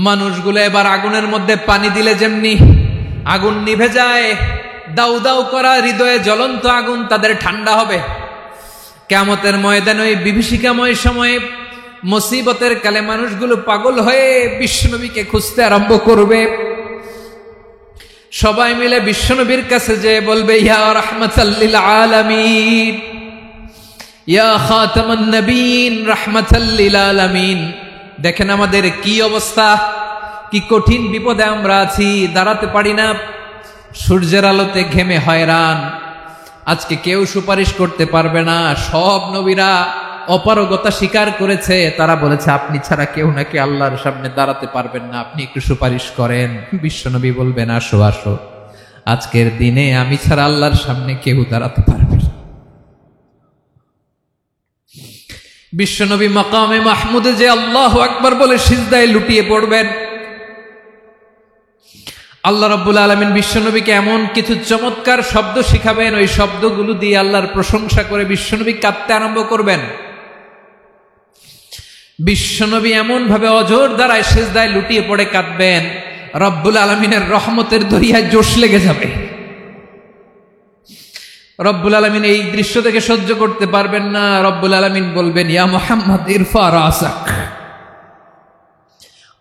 মানুষগুলো এবার আগুনের মধ্যে পানি দিলে যেমনি আগুন নিভে যায়, দাউ দাউ করা হৃদয়ে জ্বলন্ত আগুন তাদের ঠান্ডা হবে। কিয়ামতের ময়দানে ওই বিভীষিকাময় সময়ে মুসিবতের কালে মানুষগুলো পাগল হয়ে বিশ্বনবীকে খুঁজতে আরম্ভ করবে। সবাই মিলে বিশ্বনবীর কাছে যেয়ে বলবে, ইয়া রাহমাতাল লিল আলামিন, ইয়া খাতামান নবীন, রাহমাতাল লিল আলামিন। দেখেন আমাদের কি অবস্থা, কি কঠিন বিপদে আমরা আছি, দাঁড়াতে পারি না, সূর্যের আলোতে ঘেমে হয়রান। আজকে কেউ সুপারিশ করতে পারবে না। সব নবীরা অপারগতা স্বীকার করেছে, তারা বলেছে আপনি ছাড়া কেউ নাকি আল্লাহর সামনে দাঁড়াতে পারবেন না, আপনি একটু সুপারিশ করেন। বিশ্বনবী বলবেন, আসো আসো, আজকের দিনে আমি ছাড়া আল্লাহর সামনে কেউ দাঁড়াতে পারবে না। বিশ্বনবী মাকামে মাহমুদে যে আল্লাহু আকবার বলে সিজদায় লুটিয়ে পড়বেন। আল্লাহ রাব্বুল আলামিন বিশ্বনবীকে এমন কিছু চমৎকার শব্দ শিখাবেন, ওই শব্দগুলো দিয়ে আল্লাহর প্রশংসা করে বিশ্বনবী কাঁদতে আরম্ভ করবেন। বিশ্বনবী এমন ভাবে অজর দ্বারায় সিজদায় লুটিয়ে পড়ে কাঁদবেন, রব্বুল আলামিনের রহমতের দরিয়ায় জোশ লেগে যাবে। রব্বুল আলামিন এই দৃশ্য থেকে সহ্য করতে পারবেন না। রব্বুল আলামিন বলবেন, ইয়া মুহাম্মদ ইরফা রাসাক,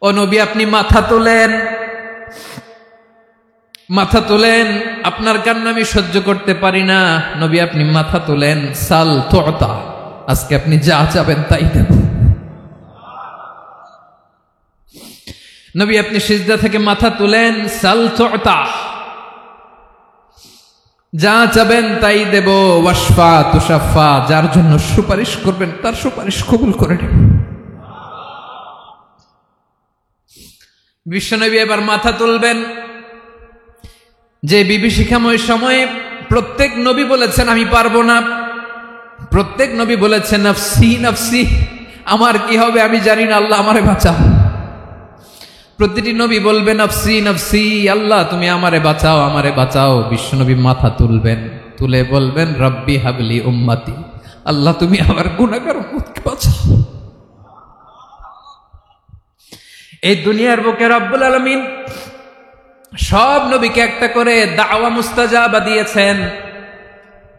ও নবী আপনি মাথা তোলেন, মাথা তোলেন, আপনার কান্না আমি সহ্য করতে পারি না। নবী আপনি মাথা তোলেন, সাল তুতা, আজকে আপনি যা চাবেন তাই দেব। নবী আপনি সিজদা থেকে মাথা তুলেন, সাল তুতা, যা চাবেন তাই দেব। ওয়াশফা তুশাফা, যার জন্য সুপারিশ করবেন তার সুপারিশ কবুল করে নেব। বিশ্বনবী এবার মাথা তুলবেন। যে বিভীষিকাময় সময়ে প্রত্যেক নবী বলেছেন আমি পারবো না, প্রত্যেক নবী বলেছেন নফসি নফসি, আমার কি হবে আমি জানি না, আল্লাহ আমারে বাঁচাও। প্রতিটি নবী বলবেন নফসি নফসি, আল্লাহ তুমি আমারে বাঁচাও, আমারে বাঁচাও। বিশ্বনবী মাথা তুলবেন, তুলে বলবেন রব্বি হাবলি উম্মতি, আল্লাহ তুমি আমার গুনাহগার উম্মতকে বাঁচাও। এই দুনিয়ার বুকে রব্বুল আলামিন সব নবীকে একটা করে দাওয়া মুস্তাজাবা দিয়েছেন,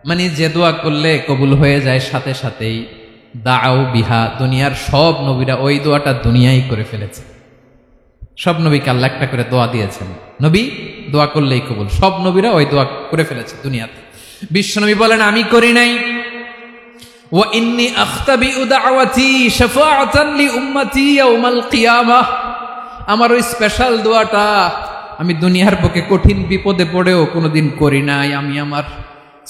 মানে যে দোয়া করলে কবুল হয়ে যায় সাথে সাথেই। দাও বিহা, দুনিয়ার সব নবীরা ওই দোয়াটা দুনিয়ায় করে ফেলেছে। সব নবীকে আল্লাহ একটা করে দোয়া দিয়েছেন, নবী দোয়া করলেই কবুল। সব নবীরা ওই দোয়া করে ফেলেছে দুনিয়াতে। বিশ্বনবী বলেন আমি করি নাই। ওয়া ইন্নী আখতাবিউ দাওয়াতি শাফাআতান লি উম্মতি ইয়াউমাল কিয়ামাহ, আমার ওই স্পেশাল দোয়াটা আমি দুনিয়ার বুকে কঠিন বিপদে পড়েও কোনোদিন করি নাই। আমি আমার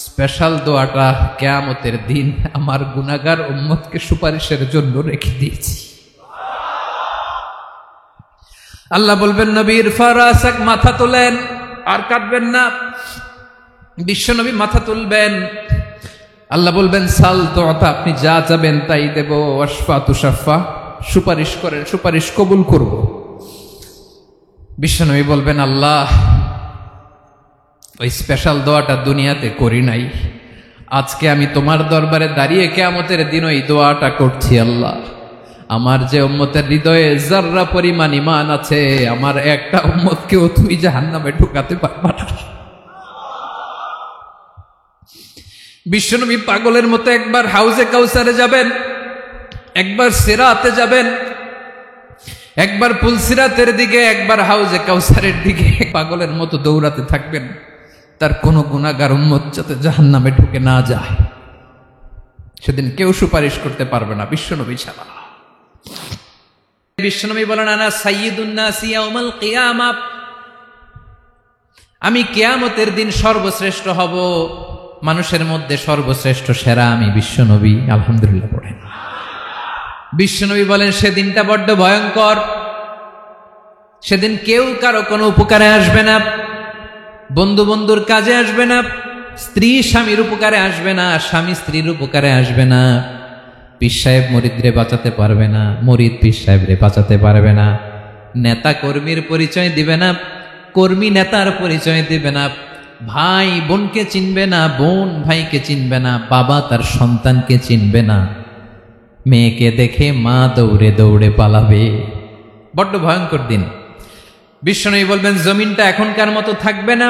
স্পেশাল দোয়াটা কিয়ামতের দিন আমার গুনাহগার উম্মতকে সুপারিশের জন্য রেখে দিয়েছি। আল্লাহ বলবেন নবীর ফারাসাক, মাথা তোলেন, আর কাঁদবেন না। বিশ্বনবী মাথা তুলবেন, আল্লাহ বলবেন সাল তুতা, আপনি যা চাবেন তাই দেব। ওয়াশফা তুশাফা, সুপারিশ করেন, সুপারিশ কবুল করব। বিশ্বনবী বলবেন আল্লাহ ওই স্পেশাল দোয়াটা দুনিয়াতে করি নাই, আজকে আমি তোমার দরবারে দাঁড়িয়ে কিয়ামতের দিন ওই দোয়াটা করছি। আল্লাহ আমার যে উম্মতের হৃদয়ে যাররা পরিমাণ ঈমান আছে, আমার একটা উম্মতকেও তুই জাহান্নামে ঢুকাতে পারবা না। বিশ্বনবী পাগলের মতো একবার হাউজে কাউসারে যাবেন, একবার সিরাতে যাবেন, একবার পুলসিরাতের দিকে, একবার হাউজে কাউসারের দিকে, পাগলের মতো দৌড়াতে থাকবেন। তার কোনো গুনাহগার উম্মত যাতে জাহান্নামে ঢুকে না যায়। সেদিন কেউ সুপারিশ করতে পারবে না বিশ্বনবী ছাড়া। বিশ্বনবী বলেন আনা সাইয়্যিদুন নাসি ইয়াউমাল কিয়ামা, আমি কিয়ামতের দিন সর্বশ্রেষ্ঠ হব, মানুষের মধ্যে সর্বশ্রেষ্ঠ সেরা আমি বিশ্বনবী। আলহামদুলিল্লাহ পড়েন। বিশ্বনবী বলেন সেদিনটা বড্ড ভয়ঙ্কর। সেদিন কেউ কারো কোনো উপকারে আসবে না, বন্ধু বন্ধুর কাজে আসবে না, স্ত্রী স্বামীর উপকারে আসবে না, স্বামী স্ত্রীর উপকারে আসবে না, পীর সাহেব মুরিদরে বাঁচাতে পারবে না, মুরিদ পীর সাহেবরে বাঁচাতে পারবে না, নেতা কর্মীর পরিচয় দিবে না, কর্মী নেতার পরিচয় দিবে না, ভাই বোনকে চিনবে না, বোন ভাইকে চিনবে না, বাবা তার সন্তানকে চিনবে না। মেয়েকে দেখে মা দৌড়ে দৌড়ে পালাবে, বড্ড ভয়ঙ্কর দিন। বিশ্বনবী বলবেন জমিনটা এখনকার মতো থাকবে না,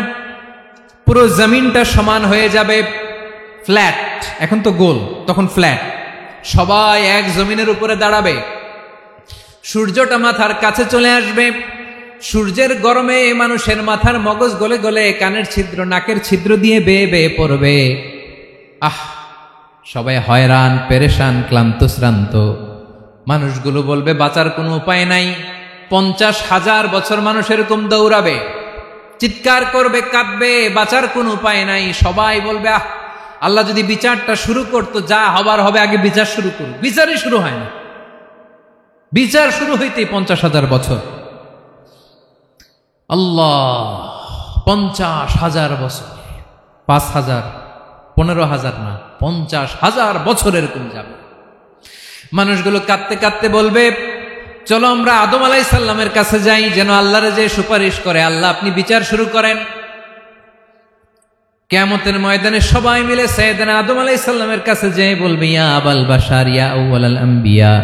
পুরো জমিনটা সমান হয়ে যাবে, ফ্ল্যাট। এখন তো গোল, তখন ফ্ল্যাট। সবাই এক জমিনের উপরে দাঁড়াবে, সূর্যটা মাথার কাছে চলে আসবে, সূর্যের গরমে মানুষের মাথার মগজ গলে গলে কানের ছিদ্র নাকের ছিদ্র দিয়ে বেয়ে বেয়ে পড়বে। সবাই হয়রান, পেরেশান, ক্লান্ত শ্রান্ত। মানুষগুলো বলবে বাঁচার কোনো উপায় নাই। 50,000 বছর মানুষ এরকম দৌড়াবে, চিৎকার করবে, কাঁদবে, বাঁচার কোনো উপায় নাই। সবাই বলবে আল্লাহ যদি বিচারটা শুরু করতো, যা হবার হবে, আগে বিচার শুরু করুক। বিচারই শুরু হয় না, বিচার শুরু হইতেই 50,000 বছর। আল্লাহ, 50,000 বছর, 5,000, 15,000 না, 50,000 বছর এরকম যাবে। মানুষগুলো কাঁদতে কাঁদতে বলবে চলো আমরা আদম আলাইহিস সালামের কাছে যাই, যেন আল্লাহরে যে সুপারিশ করে, আল্লাহ আপনি বিচার শুরু করেন। কিয়ামতের ময়দানে সবাই মিলে সাইয়েদনা আদম আলাইহিস সালামের কাছে যেয়ে বলবে ইয়া আবাল বাশার ইয়া আউয়ালাল আম্বিয়া,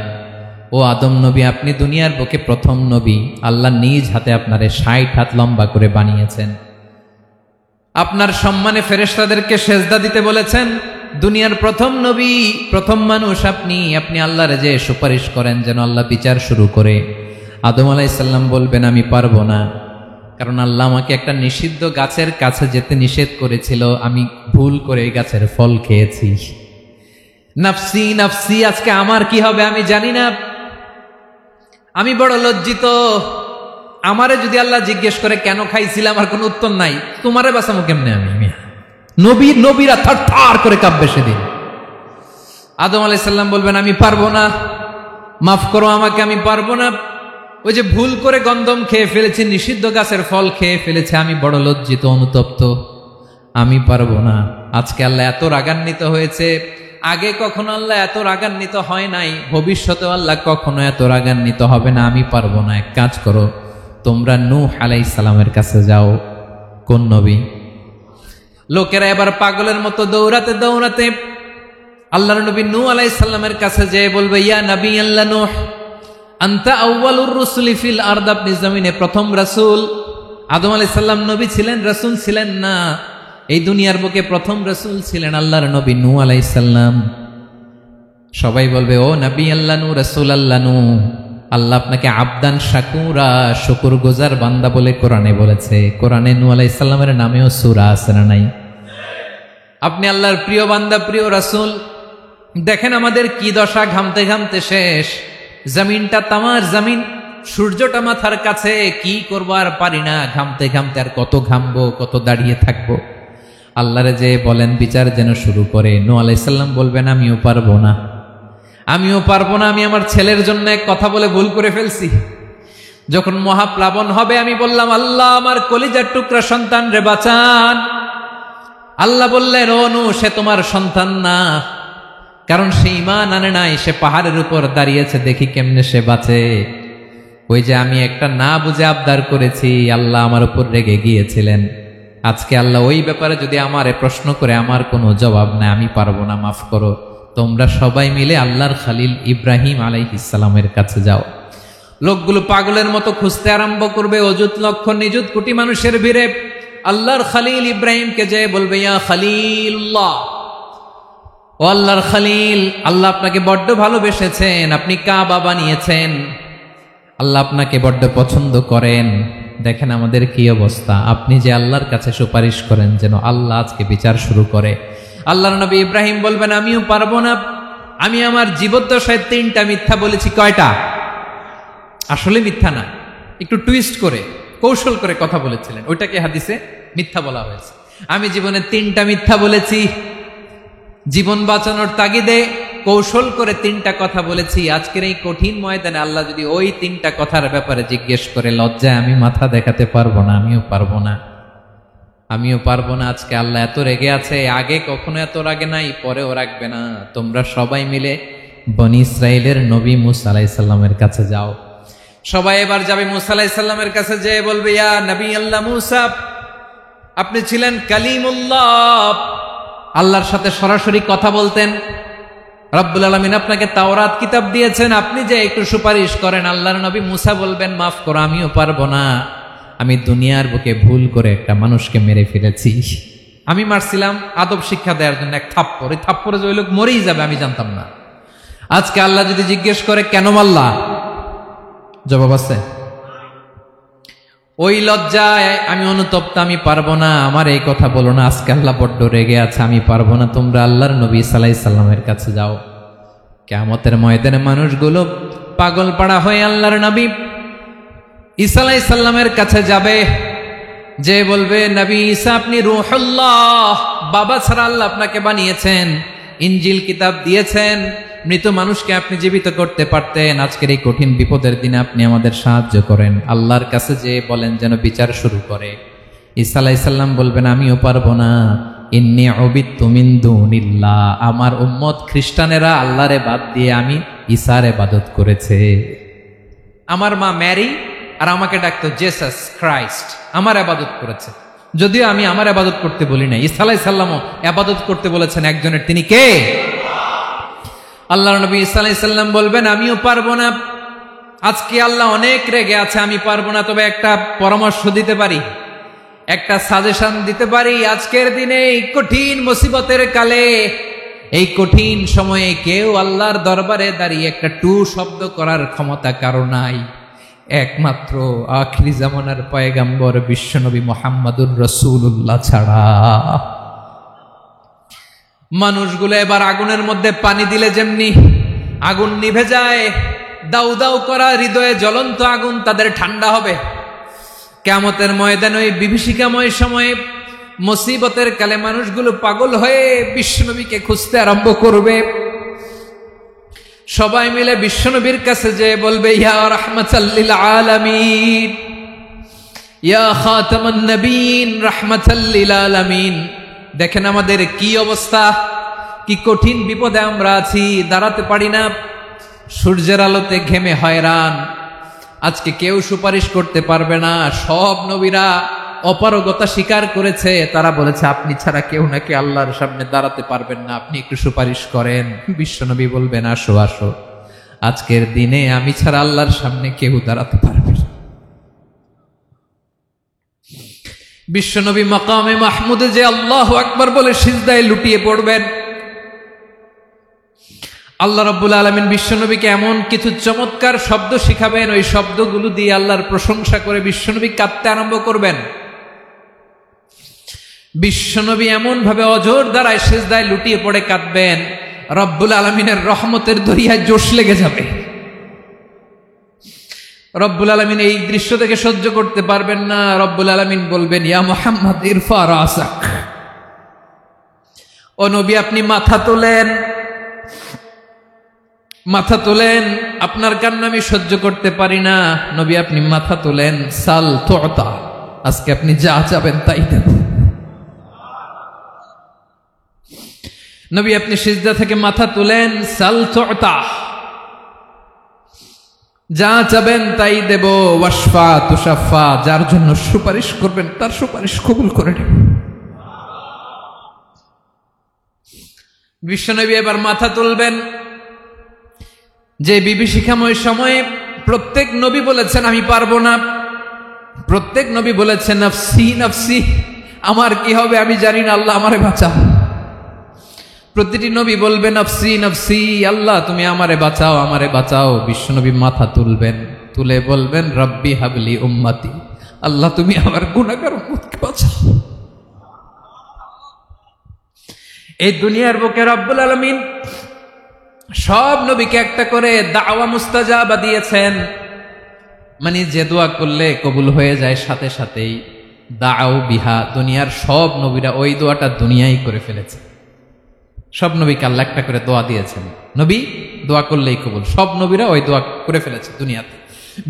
ও আদম নবী, আপনি দুনিয়ার বুকে প্রথম নবী। আল্লাহ নিজ হাতে আপনারে 60 হাত লম্বা করে বানিয়েছেন, আপনার সম্মানে ফেরেশতাদেরকে সেজদা দিতে বলেছেন। দুনিয়ার প্রথম নবী, প্রথম মানুষ আপনি। আপনি আল্লাহরে যে সুপারিশ করেন যেন আল্লাহ বিচার শুরু করে। আদম আলাইহিস সালাম বলবেন আমি পারবো না, কারণ আল্লাহ আমাকে একটা নিষিদ্ধ গাছের কাছে যেতে নিষেধ করেছিল, আমি ভুল করে এই গাছের ফল খেয়েছি। নাফসি নাফসি, আজকে আমার কি হবে আমি জানি না, আমি বড় লজ্জিত। আমারে যদি আল্লাহ জিজ্ঞেস করে কেন খাইছিলাম, আমার কোনো উত্তর নাই। তোমারে বাঁচাবো কেমনে আমি? নবীরা থার থার করে কাঁপবে সেদিন। আদম আলাইহিস সালাম বলবেন আমি পারবো না, মাফ করো আমাকে, আমি পারবো না। ওই যে ভুল করে গন্ধম খেয়ে ফেলেছি, নিষিদ্ধ গাছের ফল খেয়ে ফেলেছে, আমি বড় লজ্জিত, অনুতপ্ত, আমি পারবো না। আজকে আল্লাহ এত রাগান্বিত হয়েছে, আগে কখনো আল্লাহ এত রাগান্বিত হয় নাই, ভবিষ্যতে আল্লাহ কখনো এত রাগান্বিত হবে না। আমি পারবো না। এক কাজ করো, তোমরা নূহ আলাইহিস সালামের কাছে যাও। কোন নবী? লোকেরা এবার পাগলের মতো দৌড়াতে দৌড়াতে আল্লাহর নবী নূহ আলাইহিস সালামের কাছে যেয়ে বলবে ইয়া নবী আল্লাহ নূহ, আনতা আউয়ালুর রুসুলি ফিল আরদ, আপনি জমিনে প্রথম রাসূল। আদম আলাইহিস সালাম নবী ছিলেন, রাসূল ছিলেন না। এই দুনিয়ার বুকে প্রথম রাসূল ছিলেন আল্লাহর নবী নূহ আলাইহিস সালাম। সবাই বলবে ও নবী আল্লাহ নূহ, রাসূল আল্লাহ নূহ, আল্লাহ আপনাকে আবদান শাকুরা, শুকরগুজার বান্দা বলে কোরআনে বলেছে। কোরআনে নূহ আলাইহিস সালামের নামেও সূরা আছে না নাই? আপনি আল্লাহর প্রিয় বান্দা, প্রিয় রাসূল। দেখেন আমাদের কি দশা, ঘামতে ঘামতে শেষ। জমিনটা তামার জমিন, সূর্যটা মাথার কাছে, কি করবো আর পারি না, ঘামতে ঘামতে আর কত ঘামবো, কত দাঁড়িয়ে থাকবো। আল্লাহরে যে বলেন বিচার যেন শুরু করে। নূহ আলাইহিস সালাম বলবেন আমিও পারবো না, আমিও পারবো না। আমি আমার ছেলের জন্য এক কথা বলে ভুল করে ফেলছি। যখন মহাপ্লাবন হবে আমি বললাম আল্লাহ আমার কলিজার টুকরা সন্তান রে বাঁচান। আল্লাহ বললেন ও নূহ, সে তোমার সন্তান না, কারণ সে ঈমান আনে নাই, সে পাহাড়ের উপর দাঁড়িয়েছে, দেখি কেমনে সে বাঁচে। ওই যে আমি একটা না বুঝে আবদার করেছি, আল্লাহ আমার উপর রেগে গিয়েছিলেন। আজকে আল্লাহ ওই ব্যাপারে যদি আমারে প্রশ্ন করে, আমার কোনো জবাব নাই, আমি পারবো না, মাফ করো। তোমরা সবাই মিলে আল্লাহর খালিল ইব্রাহিম আলাইহিস সালামের কাছে যাও। লোকগুলো পাগলের মতো খুঁজতে আরম্ভ করবে, অযুত লক্ষ নিযুত কোটি মানুষের ভিড়ে আল্লাহর খালিল ইব্রাহিমকে যে বলবে ইয়া খালিলুল্লাহ, ও আল্লাহর খালিল, আল্লাহ আপনাকে বড্ড ভালোবেসেছেন, আপনি কাবা বানিয়েছেন, আল্লাহ আপনাকে বড্ড পছন্দ করেন। দেখেন আমাদের কি অবস্থা। আপনি যে আল্লাহর কাছে সুপারিশ করেন যেন আল্লাহ আজকে বিচার শুরু করে। আল্লাহর নবী ইব্রাহিম বলবেন আমিও পারবো না, আমি আমার জীবদ্দশায় 3টা মিথ্যা বলেছি। কয়টা? আসলে মিথ্যা না, একটু টুইস্ট করে কৌশল করে কথা বলেছিলেন, ওইটাকে হাদিসে মিথ্যা বলা হয়েছে। আমি জীবনে 3টা মিথ্যা বলেছি, জীবন বাঁচানোর তাগিদে কৌশল করে 3টা কথা বলেছি। আজকের এই কঠিন ময়দানে আল্লাহ যদি ওই 3টা কথার ব্যাপারে জিজ্ঞেস করে, লজ্জায় আমি মাথা দেখাতে পারবো না, আমিও পারবো না, আমিও পারবো না। আজকে আল্লাহ এত রেগে আছে, আগে কখনো এত রাগে নাই, পরেও রাখবে না। তোমরা সবাই মিলে বনি ইসরাইলের নবী মূসা আলাইহিস সালামের কাছে যাও। সবাই এবার যাবে মূসা আলাইহিস সালামের কাছে, যেয়ে বলবে ইয়া নবী আল্লাহ মূসা, আপনি ছিলেন কালিমুল্লাহ, আল্লাহর সাথে সরাসরি কথা বলতেন। রব্বুল আলামিন আপনাকে তাওরাত কিতাব দিয়েছেন, আপনি যে একটু সুপারিশ করেন। আল্লাহর নবী মুসা বলবেন, মাফ করো, আমিও পারবো না, আমি দুনিয়ার বুকে ভুল করে একটা মানুষকে মেরে ফেলেছি। আমি মারছিলাম আদব শিক্ষা দেওয়ার জন্য এক থাপ্পড়, এই থাপ্পড়ে যে ওই লোক মরেই যাবে আমি জানতাম না। আজকে আল্লাহ যদি জিজ্ঞেস করে কেন মারলা, জবাব আছে? ওই লজ্জায় আমি অনুতপ্ত, আমি পারবো না, আমার এই কথা বলো না, আজকে আল্লাহ বড্ড রেগে আছে, আমি পারবো না, তোমরা আল্লাহর নবী সাল্লাল্লাহু আলাইহি সাল্লামের কাছে যাও। কিয়ামতের ময়দানে মানুষগুলো পাগল পাড়া হয়ে আল্লাহর নবী ঈসা আলাইহিস সালামের কাছে যাবে, যে বলবে, নবী ঈসা আপনি রূহুল্লাহ, বাবা ছাড়া আল্লাহ আপনাকে বানিয়েছেন, ইনজিল কিতাব দিয়েছেন, মৃত মানুষকে আপনি জীবিত করতে পারতেন, আজকের এই কঠিন বিপদের দিনে আপনি আমাদের সাহায্য করেন। আল্লাহর কাছে যে বলেন যেন বিচার শুরু করে। ঈসা আলাইহিস সালাম বলবেন, আমিও পারবো না, ইন্নী উবিদতু মিন দুনিল্লাহ, আমার উম্মত খ্রিস্টানেরা আল্লাহরে বাদ দিয়ে আমি ঈসার ইবাদত করেছে। আমার মা ম্যারি আর আমাকে ডাকতো জেসাস ক্রাইস্ট, আমার ইবাদত করেছে, যদিও আমি আমার ইবাদত করতে বলি না। ঈসা আলাইহিস সালামও ইবাদত করতে বলেছেন একজনের, তিনি কে? আল্লাহর নবী ঈসা আলাইহিস সালাম বলবেন, আমিও পারবো না, আজকে আল্লাহ অনেক রেগে আছে, আমি পারবো না, তবে একটা পরামর্শ দিতে পারি, একটা সাজেশন দিতে পারি। আজকের দিনে এই কঠিন মুসিবতের কালে, এই কঠিন সময়ে কেউ আল্লাহর দরবারে দাঁড়িয়ে একটা টু শব্দ করার ক্ষমতা কারো নাই, একমাত্র আখিরি জামানার পয়গাম্বর বিশ্বনবী মুহাম্মাদুর রাসূলুল্লাহ ছাড়া। মানুষগুলো এবার আগুনের মধ্যে পানি দিলে যেমনি আগুন নিভে যায়, দাউ দাউ করা হৃদয়ে জ্বলন্ত আগুন তাদের ঠান্ডা হবে। কিয়ামতের ময়দানে ওই বিভীষিকাময় সময়ে, মুসিবতের কালে মানুষগুলো পাগল হয়ে বিশ্বনবীকে খুঁজতে আরম্ভ করবে। সবাই মিলে বিশ্বনবীর কাছে যে বলবে, ইয়া রাহমাতাল লিল আলামিন, ইয়া খাতামান নবীন, রাহমাতাল লিল আলামিন। দেখেন আমাদের কি অবস্থা, কি কঠিন বিপদে আমরা আছি, দাঁড়াতে পারি না, সূর্যের আলোতে ঘেমে হয়রান। আজকে কেউ সুপারিশ করতে পারবে না, সব নবীরা অপারগতা স্বীকার করেছে, তারা বলেছে আপনি ছাড়া কেউ নাকি আল্লাহর সামনে দাঁড়াতে পারবেন না, আপনি একটু সুপারিশ করেন। বিশ্বনবী বলবেন, আসো আসো, আজকের দিনে আমি ছাড়া আল্লাহর সামনে কেউ দাঁড়াতে পারবে না। বিশ্বনবী মাকামে মাহমুদে যে আল্লাহু আকবার বলে সিজদায় লুটিয়ে পড়বেন। আল্লাহ রাব্বুল আলামিন বিশ্বনবীকে এমন কিছু চমৎকার শব্দ শিখাবেন, ওই শব্দগুলো দিয়ে আল্লাহর প্রশংসা করে বিশ্বনবী কাঁদতে আরম্ভ করবেন। বিশ্বনবী এমন ভাবে অজর দ্বারায় সিজদায় লুটিয়ে পড়ে কাঁদবেন, রব্বুল আলামিনের রহমতের দরিয়ায় জোশ লেগে যাবে। রব্বুল আলামিন এই দৃশ্য থেকে সহ্য করতে পারবেন না। রব্বুল আলামিন বলবেন, ইয়া মুহাম্মদ ইরফা রাসাক, ও নবী আপনি মাথা তোলেন, মাথা তোলেন, আপনার কান্না আমি সহ্য করতে পারি না। নবী আপনি মাথা তোলেন, সাল তুতা, আজকে আপনি যা চাবেন তাই দেব। নবী আপনি সিজদা থেকে মাথা তুলেন, সাল তুতা, যা চাবেন তাই দেব। ওয়াশফা তুশাফা, যার জন্য সুপারিশ করবেন তার সুপারিশ কবুল করে নেব। বিশ্বনবী এবার মাথা তুলবেন। যে বিভীষিকাময় সময়ে প্রত্যেক নবী বলেছেন আমি পারবো না, প্রত্যেক নবী বলেছেন নফসি নফসি, আমার কি হবে আমি জানি না, আল্লাহ আমারে বাঁচাও। প্রতিটি নবী বলবে নফসি নফসি, আল্লাহ তুমি আমারে বাঁচাও, আমারে বাঁচাও। বিশ্বনবী মাথা তুলবেন, তুলে বলবেন রব্বি হাবলি উম্মতি, আল্লাহ তুমি আমার গুনাহগার উম্মতকে বাঁচাও। এই দুনিয়ার বুকে রব্বুল আলামিন সব নবীকে একটা করে দাওয়া মুস্তাজাবা দিয়েছেন, মানে যে দোয়া করলে কবুল হয়ে যায় সাথে সাথেই। দাও বিহা, দুনিয়ার সব নবীরা ওই দোয়াটা দুনিয়ায় করে ফেলেছে। সব নবীকে আল্লাহ একটা করে দোয়া দিয়েছেন, নবী দোয়া করলেই কবুল, সব নবীরা ওই দোয়া করে ফেলেছে দুনিয়াতে।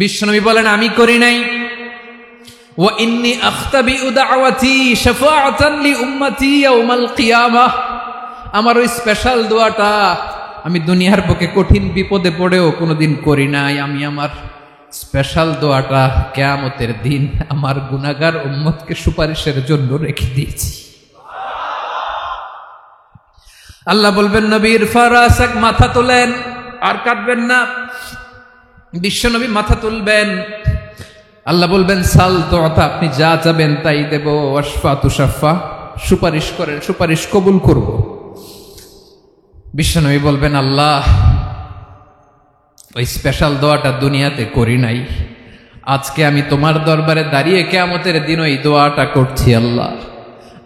বিশ্বনবী বলেন আমি করি নাই। ওয়া ইন্নী আখতাবিউ দাওয়াতি শাফাআতান লি উম্মতি ইয়াউমাল কিয়ামাহ, আমার ওই স্পেশাল দোয়াটা আমি দুনিয়ার বুকে কঠিন বিপদে পড়েও কোনোদিন করি নাই। আমি আমার স্পেশাল দোয়াটা কিয়ামতের দিন আমার গুনাহগার উম্মতকে সুপারিশের জন্য রেখে দিয়েছি। আল্লাহ বলবেন নবীর ফারাসাক, মাথা তোলেন, আর কাটবেন না। বিশ্বনবী মাথা তুলবেন। আল্লাহ বলবেন সাল তুতা, আপনি যা চাবেন তাই দেব। ওয়াশফা তুশাফা, সুপারিশ করেন, সুপারিশ কবুল করব। বিশ্বনবী বলবেন আল্লাহ, ওই স্পেশাল দোয়াটা দুনিয়াতে করি নাই, আজকে আমি তোমার দরবারে দাঁড়িয়ে কিয়ামতের দিন ওই দোয়াটা করছি। আল্লাহ,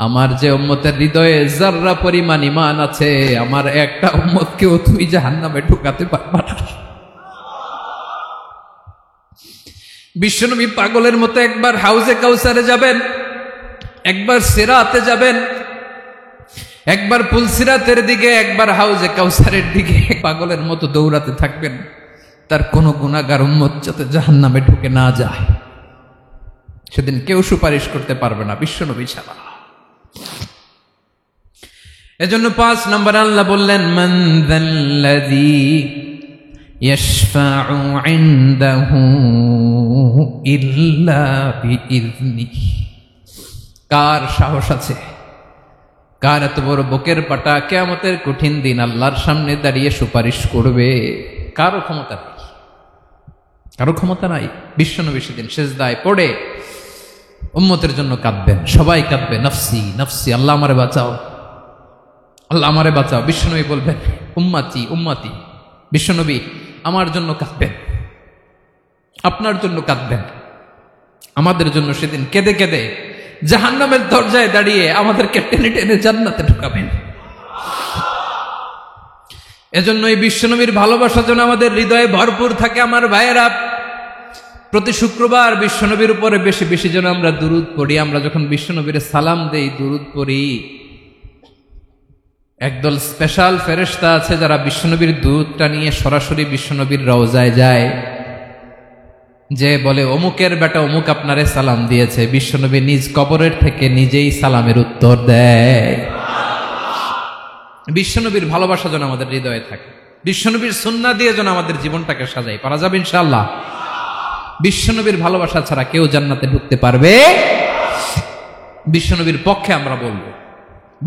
আমার যে উম্মতের হৃদয়ে যাররা পরিমাণ ঈমান আছে, আমার একটা উম্মতকেও তুই জাহান্নামে ঢুকাতে পারবা না। বিশ্বনবী পাগলের মতো একবার হাউজে কাউসারে যাবেন, একবার সিরাতে যাবেন, একবার পুলসিরাতের দিকে, একবার হাউজে কাউসারের দিকে পাগলের মতো দৌড়াতে থাকবেন। তার কোনো গুনাহগার উম্মত যাতে জাহান্নামে ঢুকে না যায়। সেদিন কেউ সুপারিশ করতে পারবে না বিশ্বনবী ছাড়া। এজন্য 5 নম্বর আল্লাহ বললেন মান যাল্লাযী ইয়াশফাউ ইনদাহু ইল্লা বিইযনিহি। কার সাহস আছে, কার এত বড় বুকের পাটা কিয়ামতের কঠিন দিন আল্লাহর সামনে দাঁড়িয়ে সুপারিশ করবে? কারো ক্ষমতা নেই, কারো ক্ষমতা নাই। বিশ্বনবী সেদিন সিজদায় পড়ে উম্মতের জন্য কাঁদবেন, সবাই কাঁদবে, নফসি নফসি, আল্লাহ আমারে বাঁচাও, আল্লাহ আমারে বাঁচাও। বিশ্বনবী বলবেন উম্মতি উম্মতি। বিশ্বনবী আমার জন্য কাঁদবেন, আপনার জন্য কাঁদবেন, আমাদের জন্য সেদিন কেঁদে কেঁদে জাহান্নামের দরজায় দাঁড়িয়ে আমাদেরকে টেনে টেনে জান্নাতে ঢুকাবেন। এজন্যই বিশ্বনবীর ভালোবাসা যেন আমাদের হৃদয়ে ভরপুর থাকে। আমার ভাইয়েরা, প্রতি শুক্রবার বিশ্বনবীর উপরে বেশি বেশি যেন আমরা দুরূদ পড়ি। আমরা যখন বিশ্বনবীর সালাম দেই, দুরূদ পড়ি, একদল স্পেশাল ফেরেশতা আছে যারা বিশ্বনবীর দুধটা নিয়ে সরাসরি বিশ্বনবীর রওজায় যায়, যে বলে অমুকের বেটা অমুক আপনারে সালাম দিয়েছে। বিশ্বনবী নিজ কবরের থেকে নিজেই সালামের উত্তর দেয়। বিশ্বনবীর ভালোবাসা যেন আমাদের হৃদয়ে থাকে, বিশ্বনবীর সুন্নাহ দিয়ে যেন আমাদের জীবনটাকে সাজাই। পারা যাবে ইনশাআল্লাহ। বিশ্বনবীর ভালোবাসা ছাড়া কেউ জান্নাতে ঢুকতে পারবে? বিশ্বনবীর পক্ষে আমরা বলবো,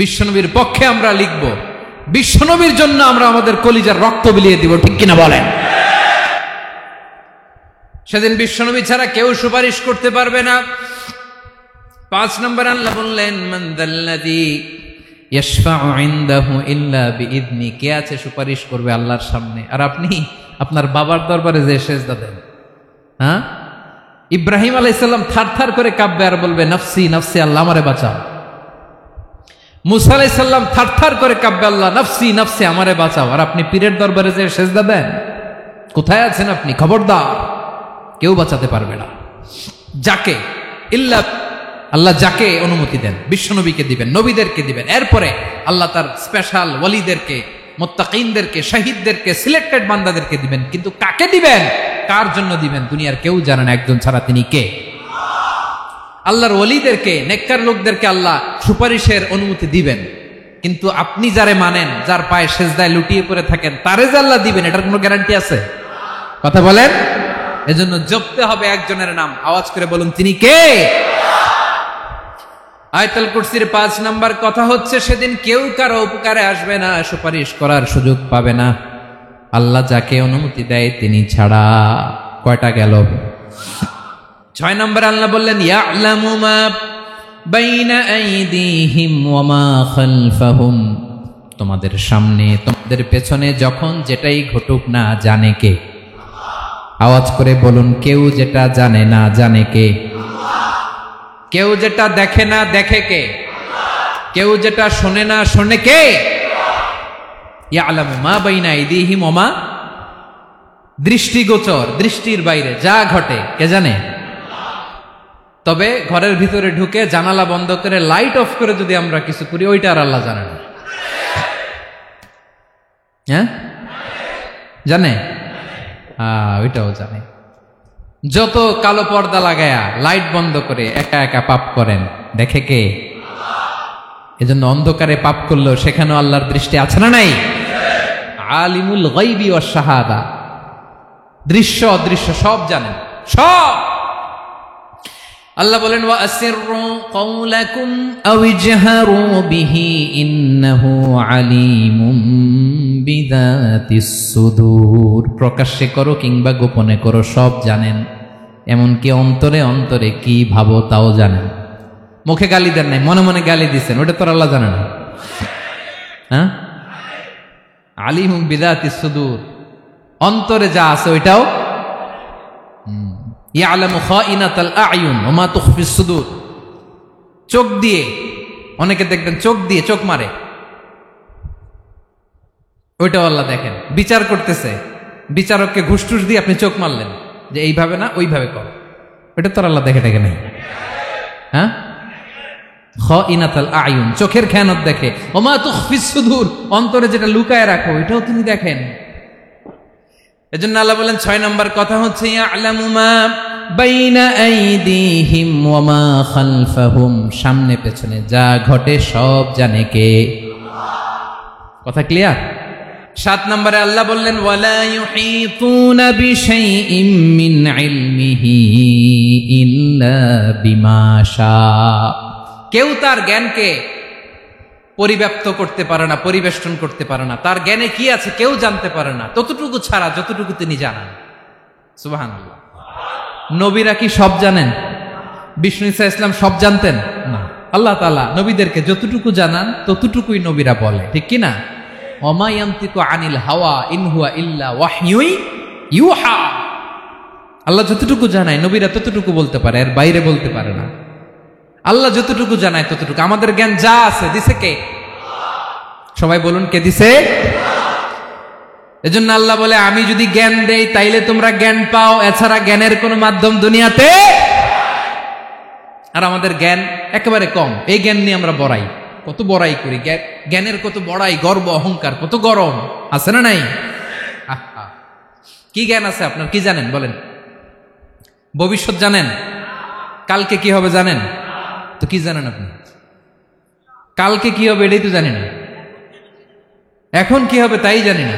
বিশ্বনবীর পক্ষে আমরা লিখব, বিশ্বনবীর জন্য আমরা আমাদের কলিজার রক্ত বিলিয়ে দিব, ঠিক কিনা বলেন? সেদিন বিশ্বনবী ছাড়া কেউ সুপারিশ করতে পারবে না। 5 নম্বর আল্লাহ বললেন মান যাল্লাযী ইয়াশফাউ ইনদাহু ইল্লা বিইযনি। কে আছে সুপারিশ করবে আল্লাহর সামনে? আর আপনি আপনার বাবার দরবারে যে সেজদা দেন, হ্যাঁ, ইব্রাহিম আলাইহিস সালাম থারথার করে কাঁপবে আর বলবে নফসি নফসি, আল্লাহ আমারে বাঁচাও। মুসা আলাইহিস সালাম থারথার করে কাঁপবে, আল্লাহ নফসি নফসি, আমারে বাঁচাও। আর আপনি পীরের দরবারে যে সেজদা দেন, কোথায় আছেন আপনি? খবরদার, কেউ বাঁচাতে পারবে না। যাকে ইল্লা আল্লাহ যাকে অনুমতি দেন, বিশ্বনবীকে দিবেন, নবীদেরকে দিবেন। এরপরে আল্লাহ তার স্পেশাল ওয়ালিদেরকে, মুত্তাকিনদেরকে, শহীদদেরকে, সিলেক্টেড বান্দাদেরকে দিবেন। কিন্তু কাকে দিবেন, কার জন্য দিবেন, দুনিয়ার কেউ জানে না। একজন ছাড়া, তিনি কে? আল্লাহর ওয়ালিদেরকে, নেককার লোকদেরকে আল্লাহ সুপারিশের অনুমতি দিবেন। কিন্তু আপনি যারে মানেন, যার পায়ে সেজদায় লুটিয়ে পড়ে থাকেন, তারে যে আল্লাহ দিবেন, এটার কোনো গ্যারান্টি আছে? কথা বলেন। এজন্য জপতে হবে একজনের নাম, আওয়াজ করে বলুন, তিনি কে? আয়াতুল কুরসির 5 নাম্বার কথা হচ্ছে সেদিন কেউ কারো উপকারে আসবে না, সুপারিশ করার সুযোগ পাবে না, আল্লাহ যাকে অনুমতি দেয় তিনি ছাড়া। কয়টা গেল? 6 নাম্বার আল্লাহ বললেন ইয়ালামু মা বাইনা আইদিহিম ওয়া মা খালফাহুম। তোমাদের সামনে, তোমাদের পেছনে যখন যেটাই ঘটুক না, জানে কে? আওয়াজ করে বলুন, কেউ যেটা জানে না, জানে কে? কেউ যেটা দেখে না, দেখে কে? কেউ যেটা শোনে না, শোনে কে? ইয়ালামু মা বাইনা আইদিহিম ওয়া মা, দৃষ্টিগোচর, দৃষ্টির বাইরে যা ঘটে কে জানে? তবে ঘরের ভিতরে ঢুকে জানালা বন্ধ করে লাইট অফ করে যদি আমরা কিছু করি, ওইটা আর আল্লাহ জানে না। হ্যাঁ, জানে? ওইটাও জানে। যত কালো পর্দা লাগায়া লাইট বন্ধ করে একা একা পাপ করেন, দেখে কে? এজন্য অন্ধকারে পাপ করলেও সেখানেও আল্লাহর দৃষ্টি আছে না নাই? আলিমুল গায়বি ওয়াশ শাহাদা, দৃশ্য অদৃশ্য সব জানেন, সব। আল্লাহ বলেন ওয়া আসিররু কাওলাকুম আও ইজহারু বিহি ইন্নাহু আলিমুম বিযাতিস সুদূর। প্রকাশ্যে করো কিংবা গোপনে করো, সব জানেন, এমনকি অন্তরে অন্তরে কি ভাবো তাও জানেন। মুখে গালি দেন নাই, মনে মনে গালি দিচ্ছেন, ওটা তো আল্লাহ জানে না? হ্যাঁ, আলিমুম বিযাতিস সুদূর, অন্তরে যা আছে ওইটাও ইয়ালামু খাইনাতাল আয়ুন ওয়া মা তুখফিস সুদূর। চোখ দিয়ে, অনেকে দেখবেন চোখ দিয়ে চোখ মারে, ওইটাও আল্লাহ দেখেন। বিচার করতেছে, বিচারককে ঘুষ টুস দিয়ে আপনি চোখ মারলেন যে এইভাবে না ওইভাবে কর, ওইটা তো আল্লাহ দেখে দেখে নাই? হ্যাঁ, খাইনাতাল আয়ুন, চোখের খেয়ানত দেখে। ওয়া মা তুখফিস সুদূর, অন্তরে যেটা লুকায় রাখো এটাও তিনি দেখেন। এজন্য আল্লাহ বলেন 6 নম্বর কথা হচ্ছে ইয়ালামু মা বাইনা আইদিহিম ওয়া মা খালফাহুম, সামনে পেছনে যা ঘটে সব জানে কে? কথা ক্লিয়ার? 7 নম্বরে আল্লাহ বললেন ওয়ালা ইউহিতুনা বিশাইইম মিন ইলমিহি ইল্লা বিমা শা। কেউ তার জ্ঞানকে পরিব্যাপ্ত করতে পারে না, পরিবেষ্টন করতে পারে না। তার জ্ঞানে কি আছে কেউ জানতে পারে না, ততটুকু ছাড়া যতটুকু তিনি জানেন। সুবহানাল্লাহ। নবীরা কি সব জানেন? বিষ্ণু ঈসা ইসলাম সব জানতেন না। আল্লাহ তাআলা নবীদেরকে যতটুকু জানান ততটুকুই নবীরা বলে, ঠিক কি না? ওমা ইয়ানতিকু আনিল হাওয়া ইন হুয়া ইল্লা ওয়াহয়ুন ইউহা। আল্লাহ যতটুকু জানায় নবীরা ততটুকু বলতে পারে, এর বাইরে বলতে পারে না। আল্লাহ যতটুকু জানায় ততটুকু। আমাদের জ্ঞান যা আছে দিছে কে? সবাই বলুন, কে দিছে? এজন্য আল্লাহ বলে আমি যদি জ্ঞান দেই তাইলে তোমরা জ্ঞান পাও, এছাড়া জ্ঞানের কোনো মাধ্যম দুনিয়াতে। আর আমাদের জ্ঞান একেবারে কম, এই জ্ঞান নিয়ে আমরা বড়াই, কত বড়াই করি, জ্ঞানের কত বড়াই, গর্ব অহংকার, কত গরম আছে না নাই? কি জ্ঞান আছে আপনার? কি জানেন বলেন? ভবিষ্যৎ জানেন? কালকে কি হবে জানেন? তো কি জানেন আপনি? কালকে কি হবে এটাই তো জানি না, এখন কি হবে তাই জানি না,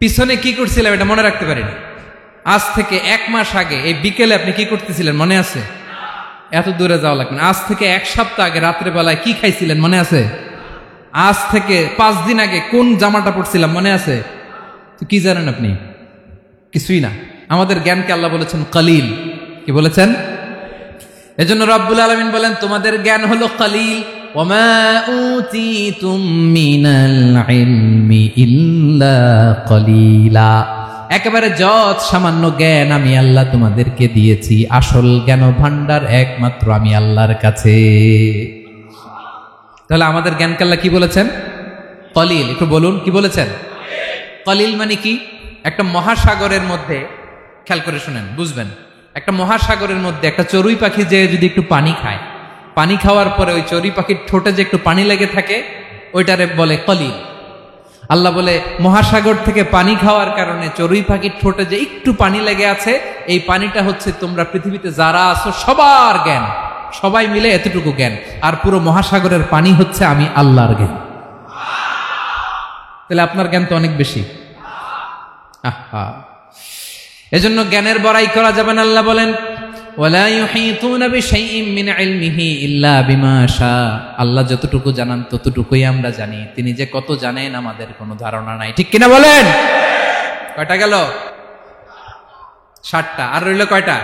পিছনে কি করছিলাম এটা মনে রাখতে পারি না। আজ থেকে 1 মাস আগে এই বিকেলে আপনি কি করতেছিলেন মনে আছে? এত দূরে যাওয়া লাগবে না। আজ থেকে 1 সপ্তাহ আগে রাত্রে বেলায় কি খাইছিলেন মনে আছে? আজ থেকে 5 দিন আগে কোন জামাটা পড়ছিলাম মনে আছে? তো কি জানেন আপনি? কিছুই না। আমাদের জ্ঞানকে আল্লাহ বলেছেন কলিল। কি বলেছেন? এজন্য রব্বুল আলামিন বলেন তোমাদের জ্ঞান হলো কলিল। ওমা উতিতুম মিনাল ইলমি ইল্লা কলিলা। একেবারে যত সামান্য জ্ঞান আমি আল্লাহ তোমাদেরকে দিয়েছি, আসল জ্ঞান ভান্ডার একমাত্র আমি আল্লাহর কাছে। তাহলে আমাদের জ্ঞানকে আল্লাহ কি বলেছেন? কলিল। একটু বলুন কি বলেছেন? কলিল মানে কি? একটা মহাসাগরের মধ্যে, খেয়াল করে শুনেন বুঝবেন, একটা মহাসাগরের মধ্যে একটা চড়ুই পাখি যে যদি একটু পানি খায়, পানি খাওয়ার পরে ওই চড়ুই পাখির ঠোঁটে যে একটু পানি লেগে থাকে ওইটারে বলে কলিল। আল্লাহ বলে মহাসাগর থেকে পানি খাওয়ার কারণে চড়ুই পাখির ঠোঁটে যে একটু পানি লেগে আছে, এই পানিটা হচ্ছে তোমরা পৃথিবীতে যারা আছো সবার জ্ঞান, সবাই মিলে এতটুকু জ্ঞান, আর পুরো মহাসাগরের পানি হচ্ছে আমি আল্লাহর জ্ঞান। তাহলে আপনার জ্ঞান তো অনেক বেশি। এজন্য জ্ঞানের বড়াই করা যাবে না। আল্লাহ বলেন ওয়ালা ইউহিতুনা বিশাইইম মিন ইলমিহি ইল্লা বিমা শা। আল্লাহ যতটুকু জানান ততটুকুই আমরা জানি, তিনি যে কত জানেন আমাদের কোনো ধারণা নাই, ঠিক কিনা বলেন? কয়টা গেল? 7টা। আর রইল কয়টা?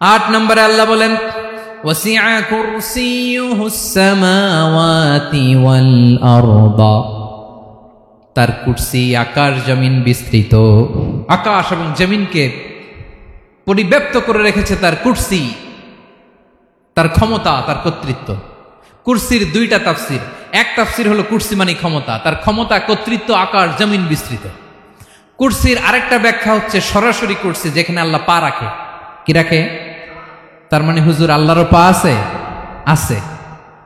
8 নম্বরে আল্লাহ বলেন ওয়াসিআ কুরসিয়ুহুস সামাওয়াতি ওয়াল আরদা। তার কুরসি আকাশ জমিন বিস্তৃত, আকাশ এবং জমিনকে পরিব্যাপ্ত করে রেখেছে তার কুরসি, তার ক্ষমতা, তার কর্তৃত্ব। কুরসির 2টা তাফসির। এক তাফসির হলো কুরসি মানে ক্ষমতা, তার ক্ষমতা, কর্তৃত্ব, আকাশ জমিন বিস্তৃত। কুরসির আরেকটা ব্যাখ্যা হচ্ছে সরাসরি কুরসি, যেখানে আল্লাহ পা রাখে। কি রাখে? তার মানে হুজুর আল্লাহরও পা আছে? আছে।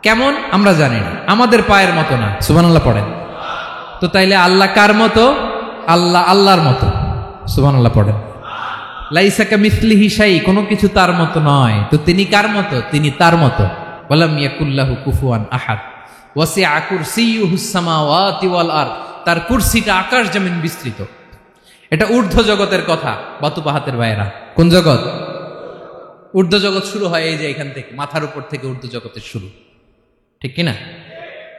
কেমন আমরা জানি না, আমাদের পায়ের মতো না। সুবহানাল্লাহ পড়েন তো। তাইলে আল্লাহ কার মতো? আল্লাহ আল্লাহর মতো। সুবহানাল্লাহ পড়েন। লাইসা কামিসলিহি শাই, কোনো কিছু তার মতো নয়। তো তিনি কার মতো? তিনি তার মতো। ওয়ালাম ইয়াকুল্লাহু কুফুয়ান আহাদ। ওয়াসিআ কুরসিয়ুহুস সামাওয়াতি ওয়াল আরদ। তার কুরসিটা আকাশ জমিন বিস্তৃত। এটা ঊর্ধ্ব জগতের কথা, বাতুপাহাতের ভাইয়েরা। কোন জগৎ? ঊর্ধ্ব জগৎ শুরু হয় এই যে এখান থেকে, মাথার উপর থেকে ঊর্ধ্ব জগতের শুরু, ঠিক কিনা?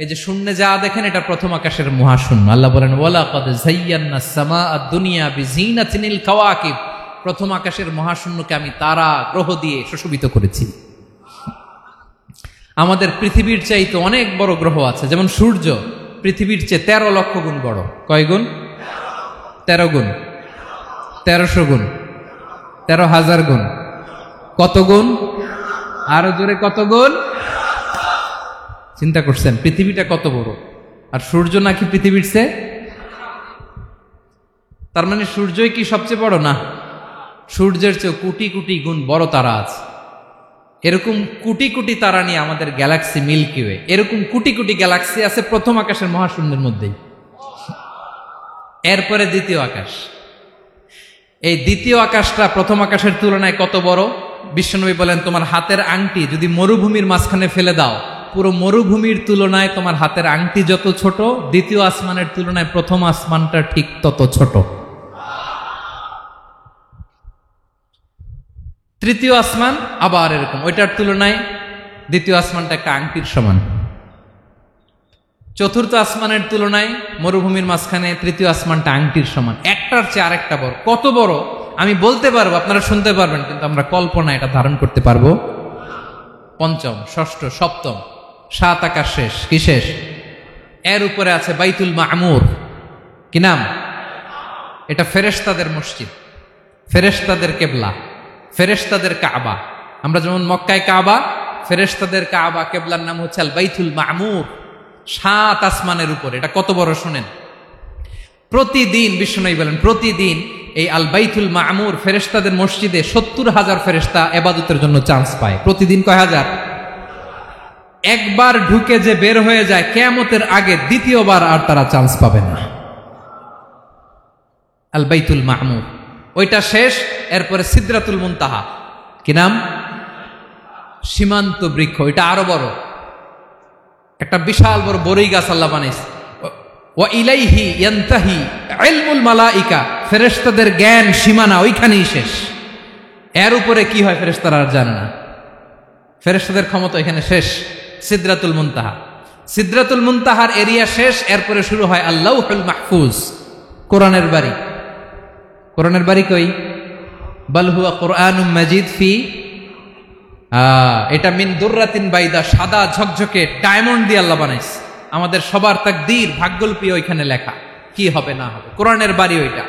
এই যে শূন্যে যা দেখেন এটা প্রথম আকাশের মহাশূন্য। আল্লাহ বলেন ওয়ালাকাদ যায়্যানাস সামাআদ দুনিয়া বিজিনাতিল কাওয়াকিব, প্রথম আকাশের মহাশূন্যকে আমি তারা গ্রহ দিয়ে সুশোভিত করেছি। আমাদের পৃথিবীর চাইতে অনেক বড় গ্রহ আছে, যেমন সূর্য পৃথিবীর চেয়ে 13 লক্ষ গুণ বড়। কয় গুণ? 13 গুণ, 1300 গুণ, 13,000 গুণ। কত গুণ? আরো জোরে কত গুণ? চিন্তা করছেন পৃথিবীটা কত বড়, আর সূর্য নাকি পৃথিবীর চেয়ে? তার মানে সূর্যই কি সবচেয়ে বড়? না, সূর্যের চেয়ে কোটি কোটি গুণ বড় তারা আছে। এরকম কোটি কোটি তারা নিয়ে আমাদের গ্যালাক্সি মিল্কি ওয়ে, এরকম কোটি কোটি গ্যালাক্সি আছে প্রথম আকাশের মহাশূন্যের মধ্যেই। এরপরে দ্বিতীয় আকাশ। এই দ্বিতীয় আকাশটা প্রথম আকাশের তুলনায় কত বড়? বিশ্বনবী বলেন তোমার হাতের আংটি যদি মরুভূমির মাঝখানে ফেলে দাও, পুরো মরুভূমির তুলনায় তোমার হাতের আংটি যত ছোট, দ্বিতীয় আসমানের তুলনায় প্রথম আসমানটা ঠিক তত ছোট। তৃতীয় আসমান আবার এরকম, ওইটার তুলনায় দ্বিতীয় আসমানটা একটা আংটির সমান। চতুর্থ আসমানের তুলনায় মরুভূমির মাঝখানে তৃতীয় আসমানটা আংটির সমান। একটার চেয়ে আরেকটা বড়। কত বড় আমি বলতে পারবো, আপনারা শুনতে পারবেন, কিন্তু আমরা কল্পনা এটা ধারণ করতে পারবো? পঞ্চম, ষষ্ঠ, সপ্তম, 7 আকাশ শেষ। কি শেষ? এর উপরে আছে বাইতুল মামুর। কি নাম? এটা ফেরেশতাদের মসজিদ, ফেরেশতাদের কেবলা, ফেরেশতাদের কাবা। আমরা যেমন মক্কায় কাবা, ফেরেশতাদের কাবা কেবলার নাম হচ্ছে আল বাইতুল মামুর। 7 আসমানের উপরে। এটা কত বড় শুনেন। প্রতিদিন বিশ্বনবী বলেন প্রতিদিন এই আল বাইতুল মামুর ফেরেশতাদের মসজিদে 70,000 ফেরেশতা ইবাদতের জন্য চান্স পায়। প্রতিদিন কয় হাজার? একবার ঢুকে যে বের হয়ে যায় কিয়ামতের আগে দ্বিতীয়বার আর তারা চান্স পাবে না। আল বাইতুল মামুর ওইটা শেষ। এরপরে সিদরাতুল মুনতাহা। কি নাম? সীমান্ত বৃক্ষ। এটা আরো বড়, একটা বিশাল বড় বড়ই গাছ আল্লাহ বানাইছে। ওয়া ইলাইহি ইয়ানতাহি ইলমুল মালাইকা, ফেরেশতাদের জ্ঞান সীমানা ওইখানেই শেষ। এর উপরে কি হয় ফেরেশতারা আর জানে না। ফেরেশতাদের ক্ষমতা এখানে শেষ। সিদরাতুল মুনতাহা, সিদরাতুল মুনতাহার এরিয়া শেষ। এরপরে শুরু হয় আল্লাহুল মাহফুজ, কোরআনের বাড়ি। কোরআনের বাড়ি কই? বাল হুয়া কুরআনুম মাজিদ ফি, এটা মিন দুররাতিন বাইদা, সাদা ঝকঝকে ডায়মন্ড দিয়ে আল্লাহ বানাইছে। আমাদের সবার তাকদীর ভাগ্যলিপি ওইখানে লেখা, কি হবে না হবে। কোরআনের বাড়ি ওইটা,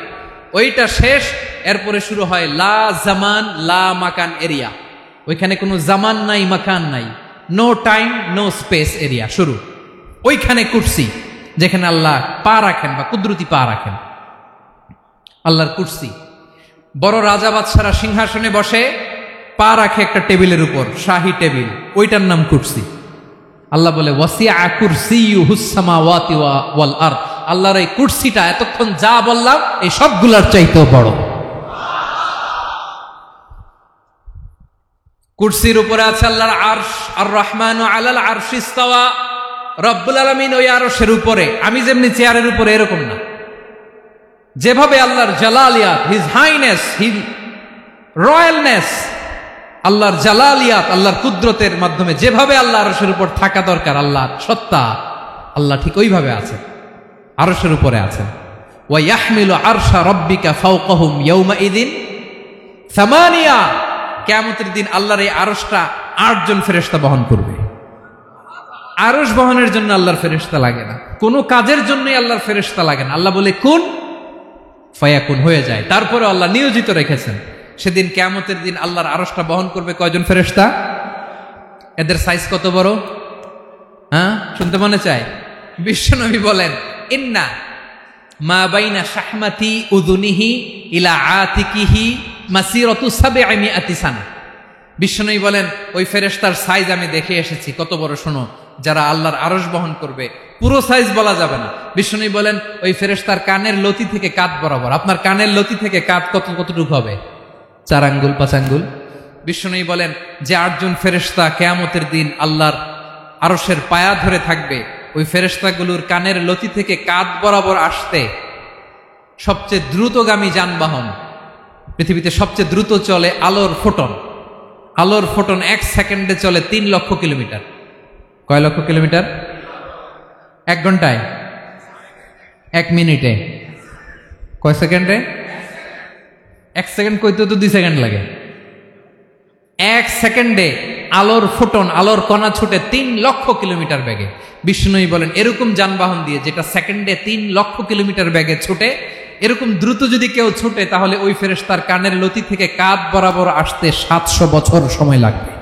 ওইটা শেষ। এরপরে শুরু হয় লা জামান লা মাকান এরিয়া। ওইখানে কোনো জামান নাই, মাকান নাই, no time no space area শুরু। ওইখানে কুরসি, যেখানে আল্লাহ পা রাখেন বা কুদরতি পা রাখেন, আল্লাহর কুরসি। বড় রাজা বাদশারা সিংহাসনে বসে পা রাখে একটা টেবিলের উপর, শাহী টেবিল, ওইটার নাম কুরসি। আল্লাহ বলে ওয়াসিআ কুরসিয়ুহুস সামাওয়াতি ওয়াল আরদ, আল্লাহর এই কুরসিটা এতক্ষণ যা বললাম এই সবগুলার চাইতেও বড়। কুরসির উপরে আছে আল্লাহর আরশ। আর রহমানু আলাল আরশি ইস্তাওয়া, রব্বুল আলামিন ওই আরশের উপরে। আমি যেমনি চেয়ারের উপরে এরকম না, যেভাবে আল্লাহর জালালিয়াত, হিজ হাইনেস, হিজ রয়্যালনেস, আল্লাহর জালালিয়াত, আল্লাহর কুদরতের মাধ্যমে যেভাবে আল্লাহ আরশের উপর থাকা দরকার, আল্লাহর সত্তা, আল্লাহ ঠিক ওইভাবে আছে, আরশের উপরে আছেন। ওয়া ইয়াহমিলু আরশা রাব্বিকা ফাওকাহুম ইয়াওমাইযিন সামানিয়া, কিয়ামতের দিন আল্লাহর এই আরশটা 8 জন ফেরেশতা বহন করবে। আরশ বহনের জন্য আল্লাহর ফেরেশতা লাগে না, কোনো কাজের জন্যই আল্লাহর ফেরেশতা লাগে না। আল্লাহ বলে কুন ফায়াকুন, হয়ে যায়। তারপরে আল্লাহ নিয়োজিত রেখেছেন। সেদিন কিয়ামতের দিন আল্লাহর আরশটা বহন করবে কয়জন ফেরেশতা? এদের সাইজ কত বড়? হ্যাঁ, শুনতে মনে চায়? বিশ্বনবী বলেন ইন্না মা বাইনা শাহমাতি উযুনিহি ইলা আতিকিহি মাসিরাতু 700 সানা। বিশ্বনবী বলেন ওই ফেরেশতার সাইজ আমি দেখে এসেছি। কত বড় শোনো, যারা আল্লাহর আরশ বহন করবে, পুরো সাইজ বলা যাবে না। বিশ্বনবী বলেন ওই ফেরেশতার কানের লতি থেকে কাঁধ বরাবর। আপনার কানের লতি থেকে কাঁধ কতটুকু হবে? 4 আঙ্গুল 5 আঙ্গুল। বিশ্বনবী বলেন যে 8 জন ফেরেশতা কিয়ামতের দিন আল্লাহর আরশের পায়া ধরে থাকবে, ওই ফেরেশতাগুলোর কানের লতি থেকে কাঁধ বরাবর আসতে সবচেয়ে দ্রুতগামী যানবাহন, পৃথিবীতে সবচেয়ে দ্রুত চলে আলোর ফোটন, আলোর ফোটন 1 সেকেন্ডে চলে 3 লক্ষ কিলোমিটার। কয় লক্ষ কিলোমিটার? 1 ঘন্টায়? 1 মিনিটে? কয় সেকেন্ডে? 1 সেকেন্ড কইতে তো 2 সেকেন্ড লাগে। 1 সেকেন্ডে আলোর ফোটন, আলোর কণা ছুটে 3 লক্ষ কিলোমিটার বেগে। বিষ্ণুই বলেন এরকম যানবাহন দিয়ে যেটা সেকেন্ডে 3 লক্ষ কিলোমিটার বেগে ছুটে, এরকম দ্রুত যদি কেউ ছুটে তাহলে ওই ফেরেশতার কানের লতি থেকে কাঁধ বরাবর আসতে 700 বছর সময় লাগবে।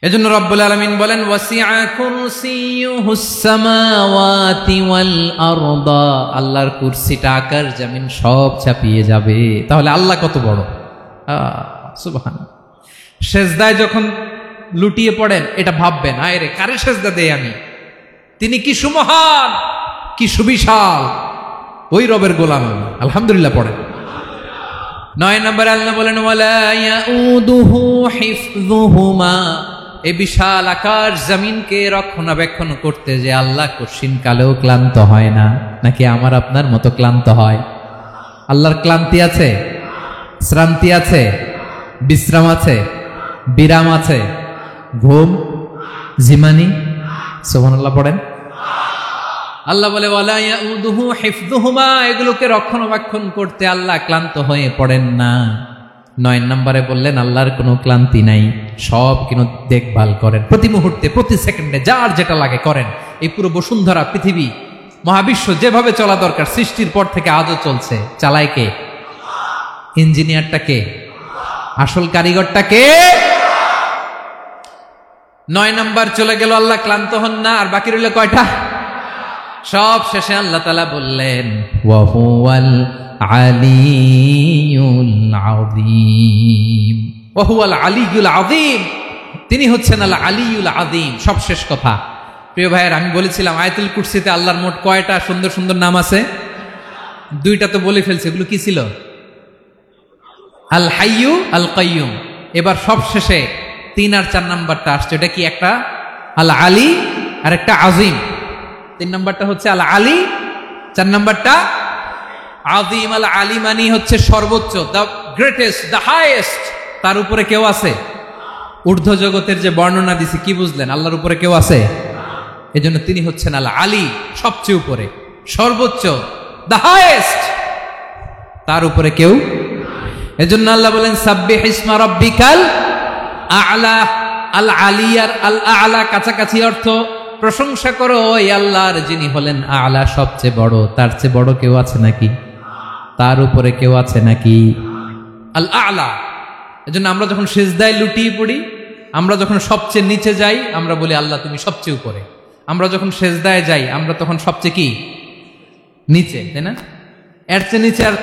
এজন্য রব্বুল আলামিন বলেন ওয়াসিআ কুরসিয়ুহুস সামাওয়াতি ওয়াল আরদা, আল্লাহর কুরসিটা আকাশ জমিন সব চাপিয়ে যাবে। তাহলে আল্লাহ কত বড়! সুবহানাল্লাহ। সেজদায় যখন লুটিয়ে পড়েন এটা ভাববেন, আয় রে কারে সেজদা দেই আমি, তিনি কি সুমহান, কি সুবিশাল, ওই রবের গোলাম আমি। আলহামদুলিল্লাহ পড়েন। 9 নম্বরে আল্লাহ বলেন ওয়ালা ইয়াউদুহু হিফযুহুমা, এই বিশাল আকাশ জমিনকে রক্ষণাবেক্ষণ করতে যে আল্লাহ কঠিন কালেও ক্লান্ত হয় না। নাকি আমার আপনার মতো ক্লান্ত হয়? আল্লাহর ক্লান্তি আছে, শ্রান্তি আছে, বিশ্রাম আছে, বিরাম আছে, ঘুম, জিমানি? সুবহানাল্লাহ পড়েন। আল্লাহ বলে ওয়ালা ইয়াউদুহু হিফযুহুমা, এগুলোকে রক্ষণাবেক্ষণ করতে আল্লাহ ক্লান্ত হয়ে পড়েন না। 9 নম্বরে বললেন আল্লাহর কোনো ক্লান্তি নাই, সব কিন্তু দেখভাল করেন, প্রতি মুহূর্তে প্রতি সেকেন্ডে যার যেটা লাগে করেন। এই পুরো বসুন্ধরা, পৃথিবী, মহাবিশ্ব যেভাবে চলা দরকার সৃষ্টির পর থেকে আজও চলছে। চালায় কে? ইঞ্জিনিয়ারটা কে? আসল কারিগরটা কে? 9 নম্বর চলে গেল, আল্লাহ ক্লান্ত হন না। আর বাকি রইল কয়টা? সব শেষে আল্লাহ তাআলা বললেন ওয়া হুয়াল আলিয়ুল আযীম, ওয়া হুয়াল আলিয়ুল আযীম, তিনি হচ্ছেন আল আলিয়ুল আযীম। সব শেষ কথা। প্রিয় ভাইয়ের, আমি বলেছিলাম আয়াতুল কুরসিতে আল্লাহর মোট কয়টা সুন্দর সুন্দর নাম আছে? 2টা তো বলে ফেলছে। এগুলো কি ছিল? আল হাইয়ু, আল কাইয়ুম। এবার সব শেষে 3 আর 4 নাম্বারটা আসছে। এটা কি? একটা আল আলী আর একটা আযীম। 3 নাম্বারটা হচ্ছে আল আলী, 4 নাম্বারটা আযীম। আল আলী মানে হচ্ছে সর্বোচ্চ, দ্য গ্রেটেস্ট, দ্য হাইয়েস্ট। তার উপরে কেউ আছে? ঊর্ধ্ব জগতের যে বর্ণনা দিছি, কি বুঝলেন? আল্লাহর উপরে কেউ আছে? এজন্য তিনি হচ্ছেন আল আলী, সবচেয়ে উপরে, সর্বোচ্চ, দ্য হাইয়েস্ট। তার উপরে কেউ। এজন্য আল্লাহ বলেন সাব্বিহ ইসমা রাব্বিকাল আ'লা। আল আলী আর আল আ'লা কাছাকাছি অর্থ। প্রশংসা করো ওই আল্লাহর যিনি হলেন আ'লা, সবচেয়ে বড়। তার চেয়ে বড় কেউ আছে নাকি? তার উপরে কেউ আছে নাকি? আল আ'লা। এজন্য আমরা যখন সিজদায় লুটিয়ে পড়ি, আমরা যখন সবচেয়ে নিচে যাই, আমরা বলি আল্লাহ তুমি সবচেয়ে উপরে। আমরা যখন সিজদায় যাই, আমরা তখন সবচেয়ে কি? নিচে, তাই না? এর চেয়ে নিচে আর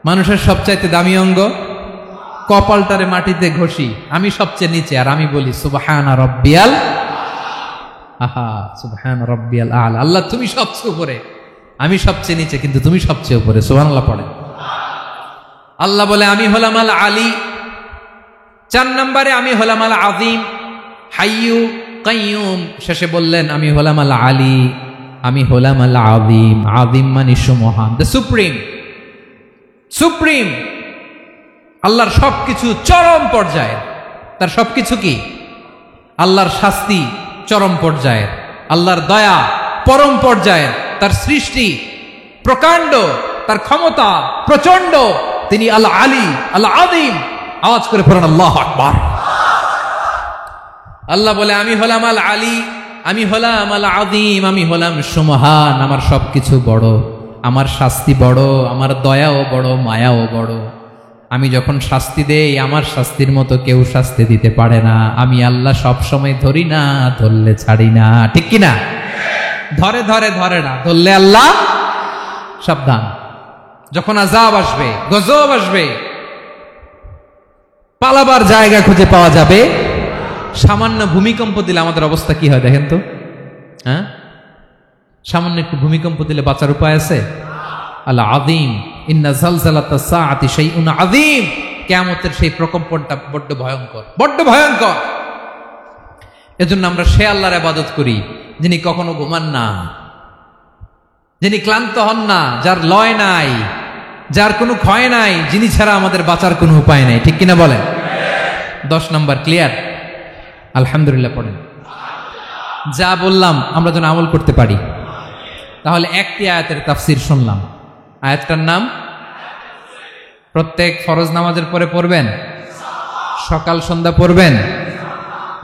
মানুষের সবচাইতে দামি অঙ্গ কপালটারে মাটিতে ঘষি, আমি সবচেয়ে নিচে, আর আমি বলি সুবহানা রাব্বিয়াল আহা, সুবহানা রাব্বিয়াল আ'লা। আল্লাহ তুমি সবচেয়ে উপরে, আমি সবচেয়ে নিচে, কিন্তু তুমি সবচেয়ে উপরে। সুবহানাল্লাহ পড়ে। আল্লাহ বলে আমি হলাম আল আলী। 4 নম্বরে আমি হলাম আল আযীম, হাইয়ু কাইয়ুম। শেষে বললেন আমি হলাম আল আলী, আমি হলাম আল আযীম। আযীম মানে সুমহান, দ্য সুপ্রিম। সুপ্রিম। আল্লাহর সবকিছু চরম পর্যায়ের। তার সবকিছু কি? আল্লাহর শাস্তি চরম পর্যায়ের, আল্লাহর দয়া পরম পর্যায়ের, তার সৃষ্টি প্রকাণ্ড, তার ক্ষমতা প্রচন্ড। তিনি আল আলী, আল আযীম। আওয়াজ করে পড়েন আল্লাহু আকবার। আল্লাহ বলে আমি হলাম আল আলী, আমি হলাম আল আযীম, আমি হলাম সুমহান। আমার সবকিছু বড়, আমার শাস্তি বড়, আমার দয়াও বড়, মায়াও বড়। আমি যখন শাস্তি দেই, আমার শাস্তির মতো কেউ শাস্তি দিতে পারে না। আমি আল্লাহ সব সময় ধরি না, ধরলে ছাড়ি না। ঠিক কি না? ধরে ধরে ধরে না, ধরলে আল্লাহ সাবধান। যখন আযাব আসবে, গজব আসবে, পালাবার জায়গা খুঁজে পাওয়া যাবে। সামান্য ভূমিকম্প দিলে আমাদের অবস্থা কি হয় দেখেন তো? হ্যাঁ, সামান্য একটু ভূমিকম্প দিলে বাঁচার উপায় আছে? আল আযীম, ইন্না যালজালাতাস সাআতি শাইউন আযীম। কিয়ামতের সেই প্রকম্পনটা বড্ড ভয়ঙ্কর, বড্ড ভয়ঙ্কর। এজন্য আমরা সে আল্লাহর ইবাদত করি যিনি কখনো ঘুমান না, যিনি ক্লান্ত হন না, যার লয় নাই, যার কোনো ক্ষয় নাই, যিনি ছাড়া আমাদের বাঁচার কোনো উপায় নাই, ঠিক কিনা বলেন? 10 নম্বর ক্লিয়ার? আলহামদুলিল্লাহ পড়েন। যা বললাম আমরা যেন আমল করতে পারি। তাহলে একটি আয়াতের তাফসির শুনলাম, আয়াতটার নাম প্রত্যেক ফরজ নামাজের পরে পড়বেন, সকাল সন্ধ্যা পড়বেন,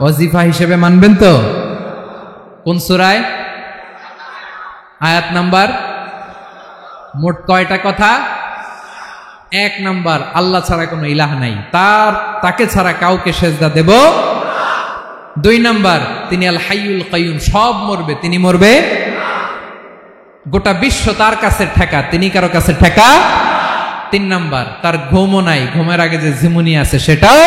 ওয়াজিফা হিসেবে মানবেন তো? কোন সূরায়? আয়াত নাম্বার? মোট কয়টা কথা? 1 নাম্বার, আল্লাহ ছাড়া কোনো ইলাহ নাই, তাকে ছাড়া কাউকে সেজদা দেব। 2 নাম্বার, তিনি আল হাইয়ুল কাইয়ুম, সব মরবে, তিনি মরবে। গোটা বিশ্ব তার কাছে ঠেকা, তিনি কারো কাছে ঠেকা। 3 নাম্বার, তার ঘুমও নাই, ঘুমের আগে যে ঝিমুনি আছে সেটাও।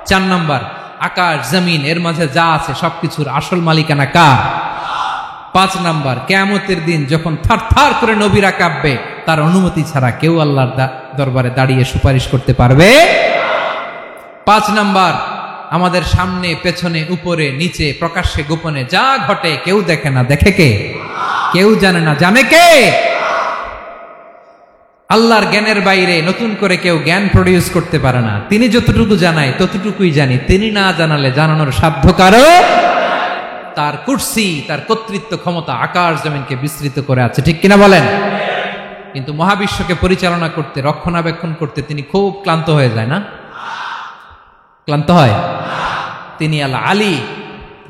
4 নাম্বার, আকাশ জমিন এর মাঝে যা আছে সবকিছুর আসল মালিকানা কার? 5 নাম্বার, কিয়ামতের দিন যখন থারথার করে নবীরা কাঁপবে, তার অনুমতি ছাড়া কেউ আল্লাহর দরবারে দাঁড়িয়ে সুপারিশ করতে পারবে। 5 নাম্বার, আমাদের সামনে পেছনে উপরে নিচে প্রকাশ্যে গোপনে যা ঘটে কেউ দেখে না, দেখে কে? কেউ জানে না, জানে কে? আল্লাহর জ্ঞানের বাইরে নতুন করে কেউ জ্ঞান প্রডিউস করতে পারে না। তিনি যতটুকু জানায় ততটুকুই জানি, তিনি না জানালে জানানোর সাধ্য কারো। তার কুরসি, তার কর্তৃত্ব ক্ষমতা আকাশ জমিনকে বিস্তৃত করে আছে, ঠিক কিনা বলেন? কিন্তু মহাবিশ্বকে পরিচালনা করতে, রক্ষণাবেক্ষণ করতে তিনি খুব ক্লান্ত হয়ে যায় না? ক্লান্ত হয়? তিনি আল আলী,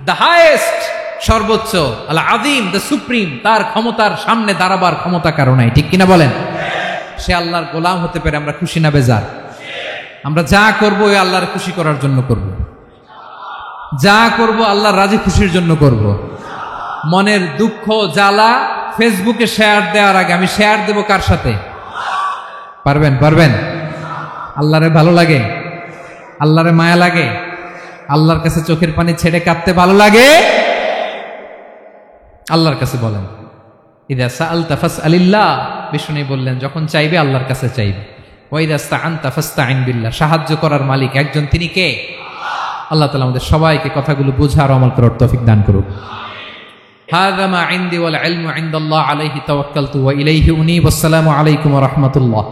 দ্য হাইয়েস্ট, সর্বোচ্চ, আল আযীম, দ্য সুপ্রিম, তার ক্ষমতার সামনে দাঁড়াবার ক্ষমতা কারো নাই, ঠিক কিনা বলেন? সে আল্লাহর গোলাম হতে পারে, আমরা খুশি না বেজার? আমরা যা করবো ওই আল্লাহর খুশি করার জন্য করব, যা করব আল্লাহর রাজি খুশির জন্য করব। মনের দুঃখ জ্বালা ফেসবুকে শেয়ার দেওয়ার আগে আমি শেয়ার দেব কার সাথে? পারবেন? পারবেন? আল্লাহরে ভালো লাগে? আল্লাহরে মায়া লাগে? আল্লাহর কাছে চোখের পানি ছেড়ে কাঁদতে ভালো লাগে? আল্লাহর কাছে বলেন, ইদা সাআলতা ফাসআলিল্লাহ, বিষ্ণু বললেন যখন চাইবে আল্লাহর কাছে চাইবে। ওয়া ইদা ইসতাআনতা ফাসতাইন বিল্লাহ, সাহায্য করার মালিক একজন, তিনি কে? আল্লাহ তাআলা আমাদের সবাইকে কথাগুলো বুঝার আমল করার তৌফিক দান করুক। হাযা মা ইনদি ওয়াল ইলমু ইনদাল্লাহ আলাইহি তাওয়াক্কালতু ওয়া ইলাইহি উনীব। আসসালামু আলাইকুম ওয়া রাহমাতুল্লাহ।